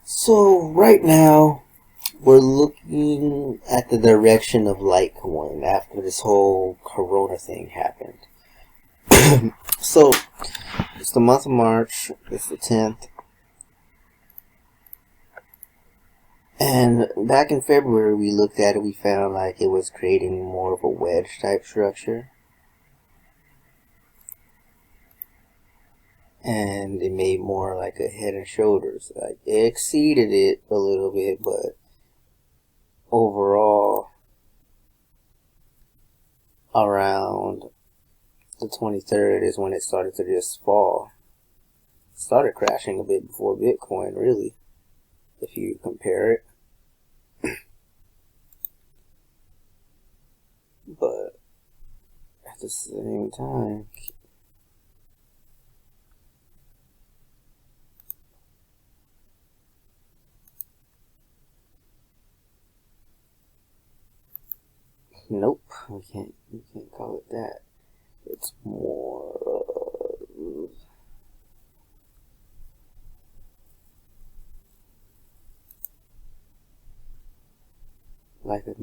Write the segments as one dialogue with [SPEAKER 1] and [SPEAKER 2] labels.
[SPEAKER 1] So right now we're looking at the direction of Litecoin after this whole Corona thing happened. So it's the month of March, it's the 10th, and back in February we looked at it, we found like it was creating more of a wedge type structure, and it made more like a head and shoulders. Like it exceeded it a little bit, but overall around the 23rd is when it started to just fall. It started crashing a bit before Bitcoin, really, if you compare it. But at the same time, nope, we can't call it that. It's more like another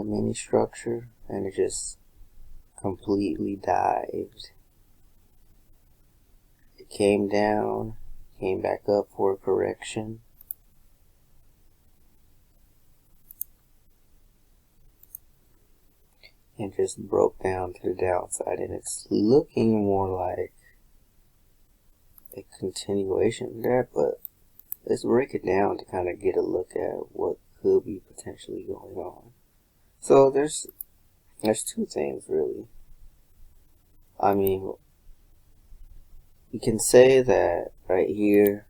[SPEAKER 1] mini structure, and it just completely dived. It came down, came back up for a correction, and just broke down to the downside, and it's looking more like a continuation of that. But let's break it down to kind of get a look at what could be potentially going on. So there's two things really. I mean, you can say that right here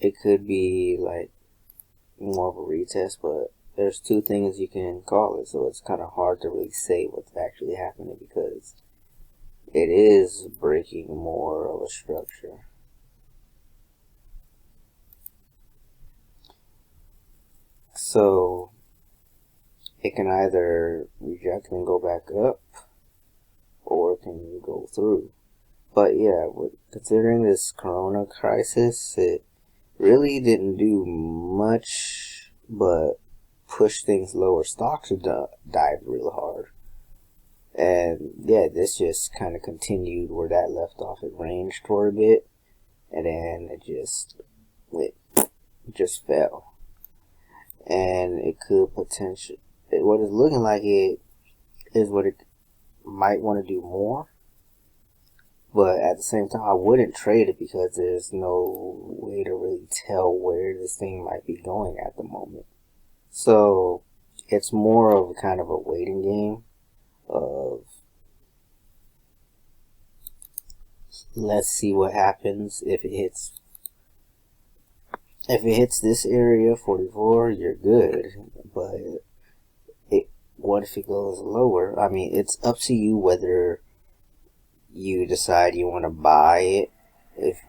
[SPEAKER 1] it could be like more of a retest, but there's two things you can call it, so it's kind of hard to really say what's actually happening because it is breaking more of a structure. So it can either reject and go back up, or it can go through. But yeah, considering this Corona crisis, it really didn't do much but push things lower. Stocks dived real hard, and yeah, this just kind of continued where that left off. It ranged for a bit, and then it just fell, and it could potentially, what it's looking like it is what it might want to do more. But at the same time, I wouldn't trade it because there's no way to really tell where this thing might be going at the moment. So it's more of kind of a waiting game of let's see what happens. If it hits this area 44, you're good. But what if it goes lower? I mean, it's up to you whether you decide you want to buy it,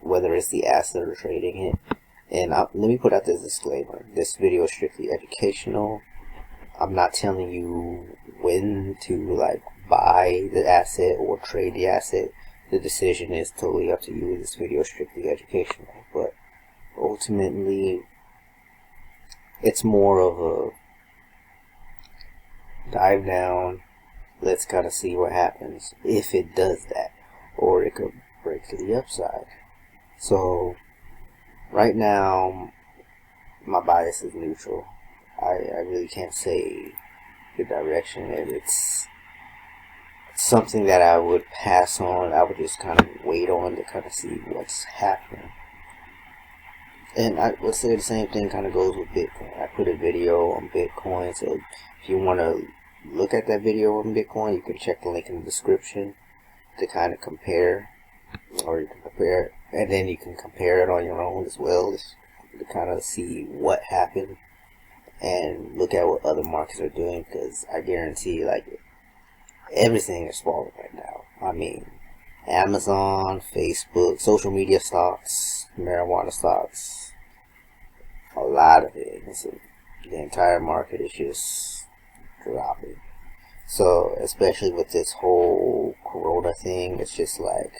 [SPEAKER 1] whether it's the asset or trading it. And let me put out this disclaimer: this video is strictly educational. I'm not telling you when to like buy the asset or trade the asset. The decision is totally up to you. This video is strictly educational, but ultimately it's more of a dive down. Let's kind of see what happens if it does that, or it could break to the upside. So right now my bias is neutral. I really can't say the direction. It's something that I would pass on. I would just kind of wait on to kind of see what's happening. And I would say the same thing kind of goes with Bitcoin. I put a video on Bitcoin, so if you want to look at that video on Bitcoin, you can check the link in the description to kind of compare, or you can compare it, and then you can compare it on your own as well to kind of see what happened and look at what other markets are doing, because I guarantee like everything is falling right now. I mean, Amazon, Facebook, social media stocks, marijuana stocks, a lot of things. The entire market is just dropping. So especially with this whole Corona thing, it's just like,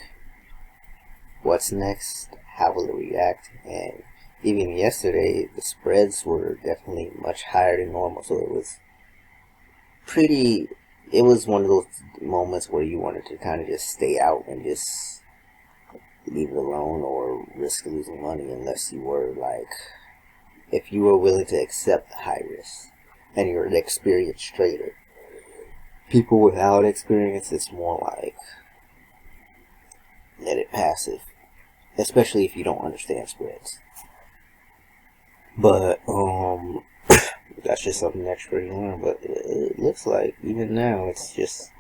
[SPEAKER 1] what's next? how will it react. And even yesterday, the spreads were definitely much higher than normal, so it was one of those moments where you wanted to kind of just stay out and just leave it alone or risk losing money, unless you were like, if you were willing to accept the high risk and you're an experienced trader. People without experience, it's more like let it passive, especially if you don't understand spreads. But that's just something extra you learn. But it looks like even now it's just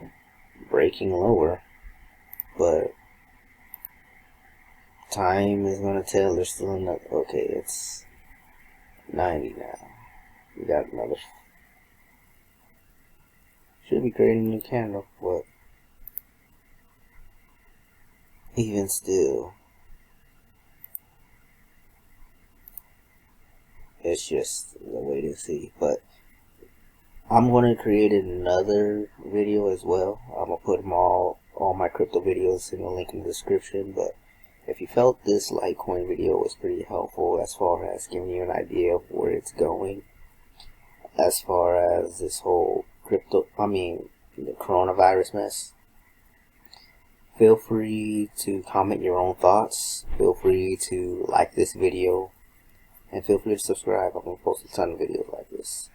[SPEAKER 1] breaking lower, but time is gonna tell. There's still another. Okay, it's 90 now. We got another. Should be creating a new candle, but even still, it's just the way to see. But I'm going to create another video as well. I'm going to put them all my crypto videos in the link in the description. But if you felt this Litecoin video was pretty helpful as far as giving you an idea of where it's going, as far as this whole the coronavirus mess, feel free to comment your own thoughts. Feel free to like this video. And feel free to subscribe. I'm going to post a ton of videos like this.